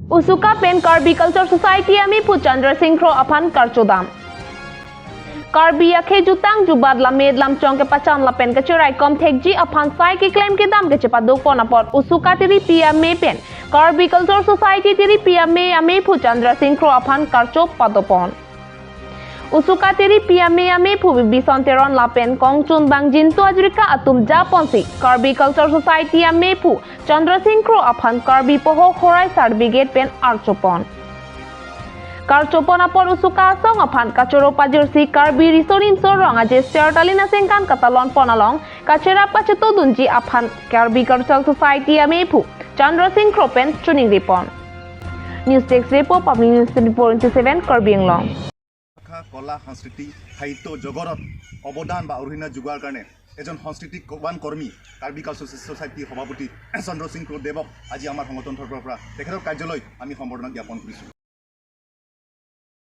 Usuka Pen Karbi Culture Society Ami Pu Chandra Singh Kro Apan Karchodam Karbi Akhe Jutang Jubad Lamed Lam Chong ke Pacham La Pen Kachurai Kom Thekji Apan Sai ki claim ke dam ke cepadok pon apot Usuka Tiri Pia Me Pen Karbi Culture Society Tiri Pia Me Ami Pu Chandra Singh Kro Apan Karcho Padopon Usuka Tiri Pia Me Ami Pu Bison Teron La Pen Kong Chun Bang Jinto Ajrika Atum Japonsi Karbi Culture Society Ami Pu Chandra Singh Kro Apan Karbi Poho Horai Certificate Pen Archopon Karchopon apon Usuka Song Apan Kachoro Pajursi Karbi Risorin Sorong Aje Sertalina Sengkan Katalon Ponalong Kachera Pacheto Dunji Apan Karbi Cultural Society Ami Pu Chandra Singh Kro Pen Chuning Ripon News Desk Report Public News 24/7 Karbi Anglong কলা সংস্কৃতি সাহিত্য জগতত অবদান বা অৰিহণা যোগোৱাৰ কাৰণে এজন সংস্কৃতি কৰ্মী কাৰ্বি কালচাৰ ছ'চাইটিৰ সভাপতি চন্দ্ৰ সিং দেৱক আজি আমাৰ সংগঠনৰ পৰা তেখেতৰ কাৰ্যালয়ত আমি সম্বৰ্ধনা জ্ঞাপন কৰিছোঁ।